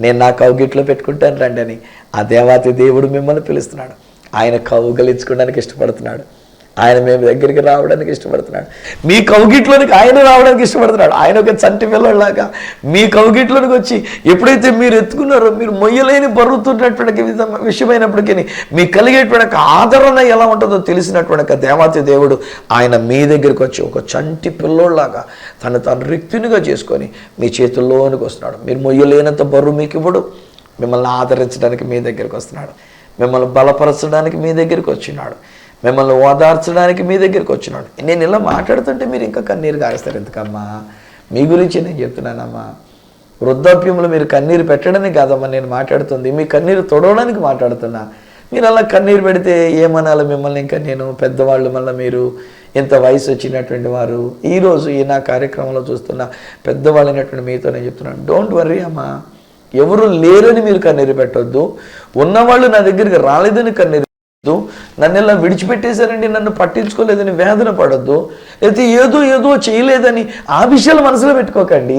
నేను నా కౌగిట్లో పెట్టుకుంటాను రండి అని ఆ దేవాతి దేవుడు మిమ్మల్ని పిలుస్తున్నాడు. ఆయన కౌగలించుకోవడానికి ఇష్టపడుతున్నాడు. ఆయన మేము దగ్గరికి రావడానికి ఇష్టపడుతున్నాడు. మీ కౌగిట్లోనికి ఆయన రావడానికి ఇష్టపడుతున్నాడు. ఆయన ఒక చంటి పిల్లలాగా మీ కౌగిట్లోనికి వచ్చి ఎప్పుడైతే మీరు ఎత్తుకున్నారో, మీరు మొయ్యలేని బరువుతున్నటువంటి విషయమైనప్పటికీ మీకు కలిగేటువంటి ఆదరణ ఎలా ఉంటుందో తెలిసినటువంటి దేవాతి దేవుడు ఆయన మీ దగ్గరికి వచ్చి ఒక చంటి పిల్లోళ్ళలాగా తను రిక్తునిగా చేసుకొని మీ చేతుల్లోనికి వస్తున్నాడు. మీరు మొయ్యలేనంత బరువు మీకు ఇవ్వడు. మిమ్మల్ని ఆదరించడానికి మీ దగ్గరికి వస్తున్నాడు. మిమ్మల్ని బలపరచడానికి మీ దగ్గరికి వచ్చినాడు. మిమ్మల్ని ఓదార్చడానికి మీ దగ్గరికి వచ్చినాడు. నేను ఇలా మాట్లాడుతుంటే మీరు ఇంకా కన్నీరు కారుస్తారు. ఎందుకమ్మా, మీ గురించి నేను చెప్తున్నానమ్మా. వృద్ధాప్యంలో మీరు కన్నీరు పెట్టడానికి కాదమ్మా నేను మాట్లాడుతుంది, మీ కన్నీరు తొడవడానికి మాట్లాడుతున్నా. మీరు అలా కన్నీరు పెడితే ఏమనాలి మిమ్మల్ని? ఇంకా నేను పెద్దవాళ్ళు, మళ్ళీ మీరు ఇంత వయసు వచ్చినటువంటి వారు ఈరోజు ఈ నా కార్యక్రమంలో చూస్తున్న పెద్దవాళ్ళైనటువంటి మీతో నేను చెప్తున్నాను, డోంట్ వర్రీ అమ్మా. ఎవరు లేరని మీరు కన్నీరు పెట్టొద్దు. ఉన్నవాళ్ళు నా దగ్గరికి రాలేదని కన్నీరు, నన్ను ఇలా విడిచిపెట్టేశారండి, నన్ను పట్టించుకోలేదని వేదన పడద్దు, అయితే ఏదో చేయలేదని ఆ విషయాలు మనసులో పెట్టుకోకండి.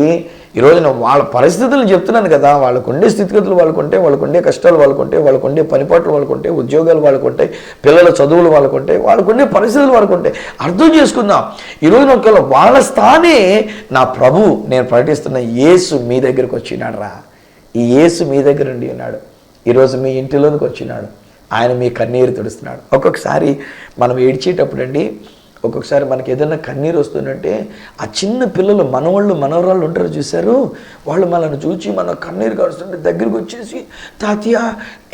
ఈరోజు నేను వాళ్ళ పరిస్థితులు చెప్తున్నాను కదా, వాళ్ళకు ఉండే స్థితిగతులు వాళ్ళకుంటే, వాళ్ళకు ఉండే కష్టాలు వాళ్ళకుంటే, వాళ్ళకు ఉండే పనిపాట్లు వాళ్ళకుంటే, ఉద్యోగాలు వాళ్ళకుంటాయి, పిల్లల చదువులు వాళ్ళకుంటే, వాళ్ళకు ఉండే పరిస్థితులు వాళ్ళకుంటే అర్థం చేసుకుందాం. ఈరోజు ఒకవేళ వాళ్ళ స్థానే నా ప్రభు నేను ప్రకటిస్తున్న యేసు మీ దగ్గరికి వచ్చినాడు రా. ఈ యేసు మీ దగ్గర ఉండి ఉన్నాడు. ఈరోజు మీ ఇంటిలోనికి వచ్చినాడు. ఆయన మీ కన్నీరు తుడుస్తున్నాడు. ఒక్కొక్కసారి మనం ఏడ్చేటప్పుడు అండి, ఒక్కొక్కసారి మనకి ఏదైనా కన్నీరు వస్తుందంటే ఆ చిన్న పిల్లలు మనవాళ్ళు మనవరాళ్ళు ఉంటారు చూశారు, వాళ్ళు మనల్ని చూచి మన కన్నీరు కారుస్తుంటే దగ్గరికి వచ్చేసి తాతయ్య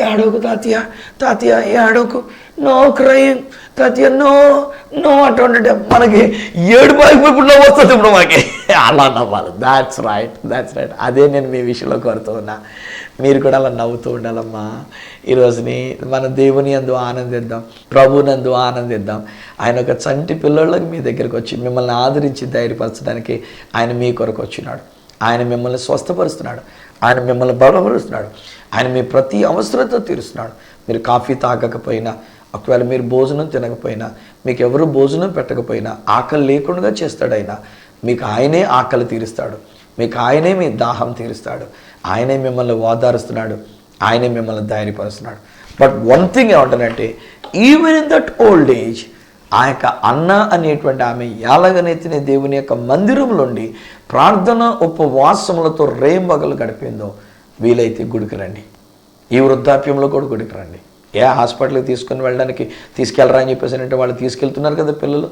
ఏడోకు, తాతయ్య ఏడోకు, నో క్రయింగ్ తాతయ్య, నో అంటుంటే మనకి ఏడు బాగిపోయి నవ్వు వస్తుంది. ఇప్పుడు మనకి అలా నవ్వాలి. That's right. అదే నేను మీ విషయంలో కోరుతూ ఉన్నా. మీరు కూడా అలా నవ్వుతూ ఉండాలమ్మా. ఈరోజుని మన దేవుని యందు ఆనందిద్దాం, ప్రభునందు ఆనందిద్దాం. ఆయన ఒక చంటి పిల్లలకు మీ దగ్గరికి వచ్చి మిమ్మల్ని ఆదరించి ధైర్యపరచడానికి ఆయన మీ కొరకు వచ్చినాడు. ఆయన మిమ్మల్ని స్వస్థపరుస్తున్నాడు. ఆయన మిమ్మల్ని బలపరుస్తున్నాడు. ఆయన మీ ప్రతి అవసరత తీరుస్తున్నాడు. మీరు కాఫీ తాగకపోయినా, ఒకవేళ మీరు భోజనం తినకపోయినా, మీకు ఎవరు భోజనం పెట్టకపోయినా, ఆకలి లేకుండా చేస్తాడు ఆయన. మీకు ఆయనే ఆకలి తీరుస్తాడు. మీకు ఆయనే మీ దాహం తీరుస్తాడు. ఆయనే మిమ్మల్ని ఓదారుస్తున్నాడు. ఆయనే మిమ్మల్ని ధైర్యపరుస్తున్నాడు. బట్ వన్ థింగ్ ఏమంటానంటే, even in that old age ఆ యొక్క అన్న అనేటువంటి ఆమె ఎలాగనైతే దేవుని యొక్క మందిరంలోండి ప్రార్థన ఉపవాసములతో రేంబగలు గడిపిందో, వీలైతే గుడికి రండి. ఈ వృద్ధాప్యంలో కూడా గుడికి రండి. హాస్పిటల్కి తీసుకొని వెళ్ళడానికి తీసుకెళ్ళరా అని చెప్పేసి అంటే వాళ్ళు తీసుకెళ్తున్నారు కదా పిల్లలు.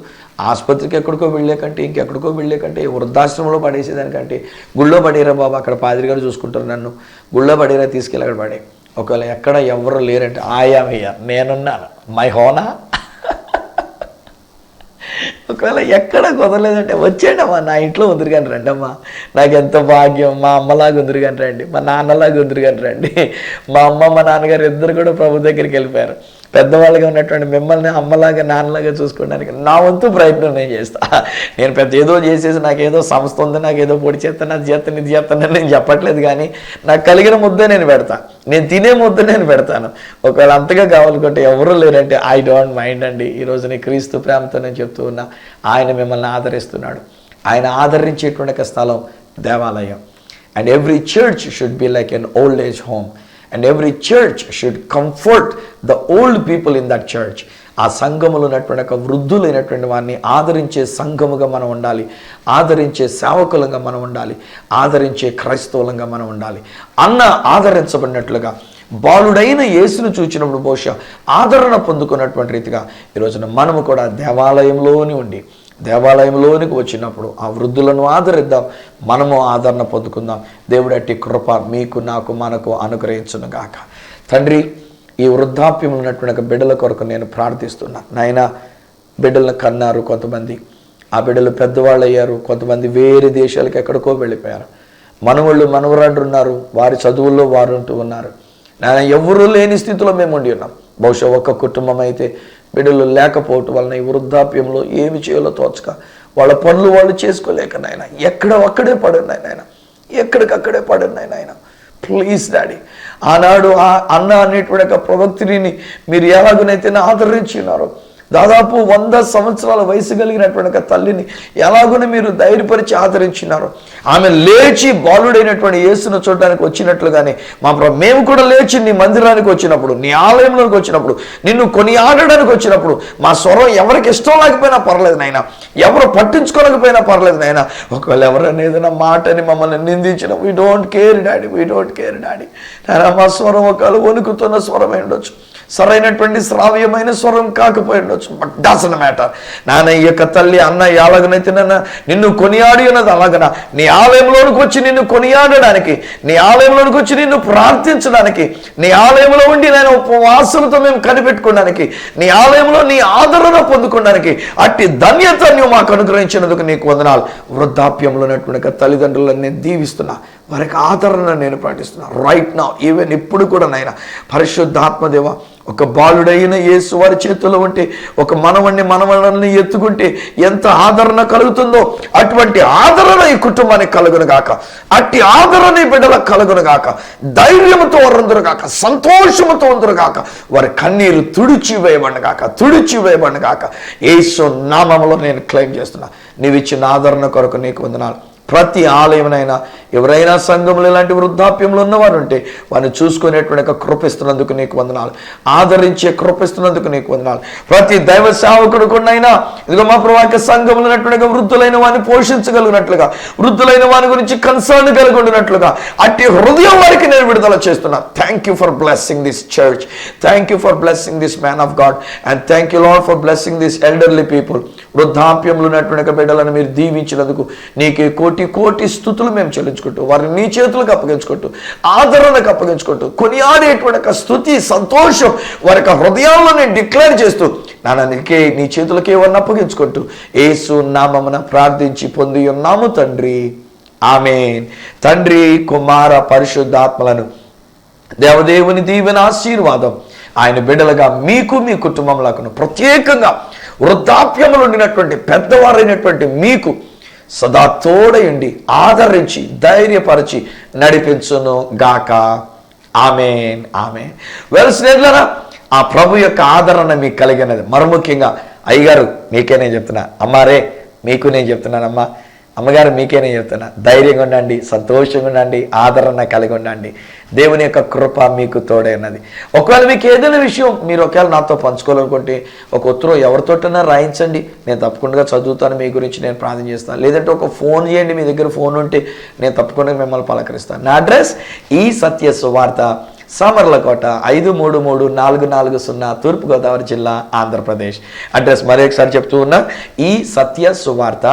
ఆసుపత్రికి ఎక్కడికో వెళ్ళేకంటే, ఇంకెక్కడికో వెళ్ళేకంటే, వృద్ధాశ్రమంలో పడేసేదానికంటే గుళ్ళో పడేరా బాబా, అక్కడ పాదిరి గారు చూసుకుంటారు నన్ను, గుళ్ళో పడేరా తీసుకెళ్ళి అక్కడ పడే. ఒకవేళ ఎక్కడ ఎవరు లేరంటే ఆయామయ్యా నేనున్నాను, మై హోనా. ఒకవేళ ఎక్కడ కుదరలేదంటే వచ్చేయండమ్మా, నా ఇంట్లో ఉందిరు కానీ రండి అమ్మా, నాకు ఎంత భాగ్యం. మా అమ్మలాగా ఉందిరు కానీ రండి, మా నాన్నలాగా ఉందిరు కానీ రండి. మా అమ్మ మా నాన్నగారు ఇద్దరు కూడా ప్రభు దగ్గరికి వెళ్ళిపోయారు. పెద్దవాళ్ళగా ఉన్నటువంటి మిమ్మల్ని అమ్మలాగా నాన్నలాగా చూసుకోవడానికి నా వంతు ప్రయత్నం నేను చేస్తా. నేను పెద్ద ఏదో చేసేసి నాకేదో సంస్థ ఉంది, నాకేదో పొడి చేస్తాను, అది చేస్తాను, ఇది చేస్తానని నేను చెప్పట్లేదు. కానీ నాకు కలిగిన ముద్ద నేను పెడతా, నేను తినే ముద్ద నేను పెడతాను. ఒకవేళ అంతగా కావాలనుకుంటే ఎవరూ లేరంటే ఐ డోంట్ మైండ్ అండి. ఈరోజు నేను క్రీస్తు ప్రేమతో నేను చెప్తూ ఉన్నా, ఆయన మిమ్మల్ని ఆదరిస్తున్నాడు. ఆయన ఆదరించేటువంటి స్థలం దేవాలయం. And every church should be like an old age home. And every church should comfort the old people in that church. ఆ సంఘములో ఉన్నటువంటి ఒక వృద్ధులైనటువంటి వారిని ఆదరించే సంఘముగా మనం ఉండాలి, ఆదరించే సేవకులంగా మనం ఉండాలి, ఆదరించే క్రైస్తవులంగా మనం ఉండాలి. అన్న ఆదరించబడినట్లుగా బాలుడైన యేసును చూచినప్పుడు బహుశా ఆదరణ పొందుకున్నటువంటి రీతిగా ఈరోజున మనము కూడా దేవాలయంలోనికి వచ్చినప్పుడు ఆ వృద్ధులను ఆదరిద్దాం, మనము ఆదరణ పొందుకుందాం. దేవుడు అట్టి కృప మీకు, నాకు, మనకు అనుగ్రహించును గాక. తండ్రి, ఈ వృద్ధాప్యం ఉన్నటువంటి బిడ్డల కొరకు నేను ప్రార్థిస్తున్నా. నాయనా, బిడ్డలను కన్నారు కొంతమంది, ఆ బిడ్డలు పెద్దవాళ్ళు అయ్యారు, కొంతమంది వేరే దేశాలకు ఎక్కడికో వెళ్ళిపోయారు. మనవాళ్ళు మనవరాళ్ళు ఉన్నారు, వారి చదువుల్లో వారు ఉంటూ ఉన్నారు. నాయన, ఎవరూ లేని స్థితిలో మేము ఉండి ఉన్నాం. బహుశా ఒక్క కుటుంబం అయితే బిడ్డలు లేకపోవటం వలన ఈ వృద్ధాప్యంలో ఏమి చేయాలో తోచక వాళ్ళ పనులు వాళ్ళు చేసుకోలేక నాయన అక్కడే పడున్నాయి నాయన, ఎక్కడికక్కడే పడున్నాయి నాయన. ప్లీజ్ డాడీ, ఆనాడు ఆ అన్న అనేటువంటి ఒక ప్రవక్తిని మీరు ఎలాగనైతే ఆదరించినారో, దాదాపు 100 సంవత్సరాల వయసు కలిగినటువంటి ఒక తల్లిని ఎలాగున మీరు ధైర్యపరిచి ఆదరించినారు. ఆమె లేచి బాలుడైనటువంటి యేసును చూడడానికి వచ్చినట్లుగానే మేము కూడా లేచి నీ మందిరానికి వచ్చినప్పుడు, నీ ఆలయంలోకి వచ్చినప్పుడు, నిన్ను కొనియాడడానికి వచ్చినప్పుడు మా స్వరం ఎవరికి ఇష్టం లేకపోయినా పర్లేదు నాయన, ఎవరు పట్టించుకోలేకపోయినా పర్లేదు నాయన. ఒకవేళ ఎవరైనా ఏదైనా మాటని మమ్మల్ని నిందించిన వీ డోంట్ కేర్ డాడీ నాయన, మా స్వరం ఒకవేళ వణుకుతున్న స్వరమై ఉండొచ్చు, సరైనటువంటి శ్రావ్యమైన స్వరం కాకపోయి ఉండొచ్చు, బట్ డజంట్ మ్యాటర్. నాన్న, ఈ యొక్క తల్లి అన్న ఎలాగనైతే నిన్ను కొనియాడి ఉన్నది అలాగన నీ ఆలయంలోనికి వచ్చి నిన్ను కొనియాడడానికి, నీ ఆలయంలోనికి వచ్చి నిన్ను ప్రార్థించడానికి, నీ ఆలయంలో ఉండి నేను ఉపవాసంతో మేము కనిపెట్టుకోవడానికి, నీ ఆలయంలో నీ ఆదరణ పొందుకోవడానికి అట్టి ధన్యత నువ్వు మాకు అనుగ్రహించినందుకు నీకు వందనాలు. వృద్ధాప్యంలో ఉన్నటువంటి తల్లిదండ్రులను నేను దీవిస్తున్నా, వారికి ఆదరణ నేను పాటిస్తున్నా రైట్ నౌ, ఈవెన్ ఇప్పుడు కూడా నాయన. పరిశుద్ధాత్మదేవ, ఒక బాలుడైన యేసు వారి చేతుల్లో ఉంటే, ఒక మనవణ్ణి ఎత్తుకుంటే ఎంత ఆదరణ కలుగుతుందో అటువంటి ఆదరణ ఈ కుటుంబానికి కలుగును గాక, అట్టి ఆదరణ ఈ బిడ్డలకు కలుగును గాక, ధైర్యంతో వరందురు గాక, సంతోషముతో ఉందరు గాక, వారి కన్నీరు తుడిచివేయబడిన గాక. యేసు నామములో నేను క్లెయిమ్ చేస్తున్నా. నీవు ఇచ్చిన ఆదరణ కొరకు నీకు వందనాలు. ప్రతి ఆలయమైనా ఎవరైనా సంఘంలో ఇలాంటి వృద్ధాప్యంలో ఉన్నవారు ఉంటే వారిని చూసుకునేటువంటి కృపిస్తున్నందుకు నీకు వందనాలు, ఆదరించే కృపిస్తున్నందుకు నీకు వందనాలు. ప్రతి దైవ సేవకుడు కొన్నైనా ఇదిగో మా ప్రభు సంఘంలో ఉన్నటువంటి వృద్ధులైన వారిని పోషించగలిగినట్లుగా, వృద్ధులైన వారి గురించి కన్సర్న్ కలిగి ఉండినట్లుగా అట్టి హృదయం వారికి నేను విడుదల చేస్తున్నా. Thank you for blessing this church, thank you for blessing this man of God, and thank you lord for blessing this elderly people. వృద్ధాప్యంలో ఉన్నటువంటి బిడ్డలను మీరు దీవించినందుకు నీకే కోటి స్థుతులు మేము చెల్లించుకుంటూ, వారిని నీ చేతులకు అప్పగించుకుంటూ, ఆదరణకు అప్పగించుకుంటూ, కొనియాడేటువంటి స్థుతి, సంతోషం వారి హృదయాల్లో నేను డిక్లేర్ చేస్తూ నాన్నకే నీ చేతులకే వారిని అప్పగించుకుంటూ యేసు నామమున ప్రార్థించి పొంది ఉన్నాము తండ్రి, ఆమేన్. తండ్రి, కుమార, పరిశుద్ధాత్మలను దేవదేవుని దీవెన ఆశీర్వాదం ఆయన బిడ్డలుగా మీకు, మీ కుటుంబంలోకి, ప్రత్యేకంగా వృద్ధాప్యములు ఉండినటువంటి పెద్దవారైనటువంటి మీకు సదా తోడయుండి ఆదరించి ధైర్యపరిచి నడిపించును గాక. ఆమేన్. స్నేహితులారా, ఆ ప్రభు యొక్క ఆదరణ మీకు కలిగినది. మరి ముఖ్యంగా అయ్యగారు మీకే నేను చెప్తున్నా, అమ్మారే మీకు నేను చెప్తున్నానమ్మా, అమ్మగారు మీకే నేను చెప్తున్నా, ధైర్యంగా ఉండండి, సంతోషంగా ఉండండి, ఆదరణ కలిగి ఉండండి. దేవుని యొక్క కృప మీకు తోడైనది. ఒకవేళ మీకు ఏదైనా విషయం మీరు ఒకవేళ నాతో పంచుకోవాలనుకుంటే ఒక ఉత్తరం ఎవరితోటైనా రాయించండి, నేను తప్పకుండా చదువుతాను, మీ గురించి నేను ప్రార్థన చేస్తాను. లేదంటే ఒక ఫోన్ చేయండి, మీ దగ్గర ఫోన్ ఉంటే నేను తప్పకుండా మిమ్మల్ని పలకరిస్తాను. నా అడ్రస్ ఈ సత్య సువార్త, సామర్లకోట 533440, తూర్పుగోదావరి జిల్లా, ఆంధ్రప్రదేశ్. అడ్రస్ మరొకసారి చెప్తూ ఉన్నా, ఈ సత్య సువార్త,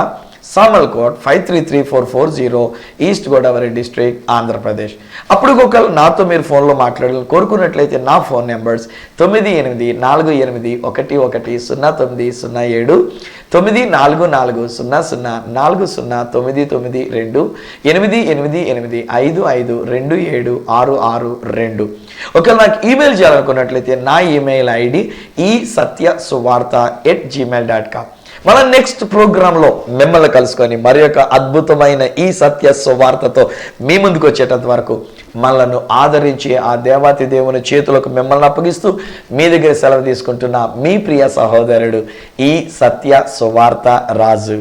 సామర్లకోట్ 533440, ఈస్ట్ గోదావరి డిస్ట్రిక్ట్, ఆంధ్రప్రదేశ్. అప్పుడు ఒకవేళ నాతో మీరు ఫోన్లో మాట్లాడాలని కోరుకున్నట్లయితే నా ఫోన్ నెంబర్స్ 9848110907, 9440040992, 8885527662. ఒకవేళ నాకు ఈమెయిల్ చేయాలనుకున్నట్లయితే నా ఈమెయిల్ ఐడి isathyasuvartha@gmail.com. మన నెక్స్ట్ ప్రోగ్రాంలో మిమ్మల్ని కలుసుకొని మరి యొక్క అద్భుతమైన ఈ సత్య సువార్తతో మీ ముందుకు వచ్చేటంత వరకు మనలను ఆదరించి ఆ దేవాతి దేవుని చేతులకు మిమ్మల్ని అప్పగిస్తూ మీ దగ్గర సెలవు తీసుకుంటున్న మీ ప్రియ సహోదరుడు ఈ సత్య సువార్త రాజు.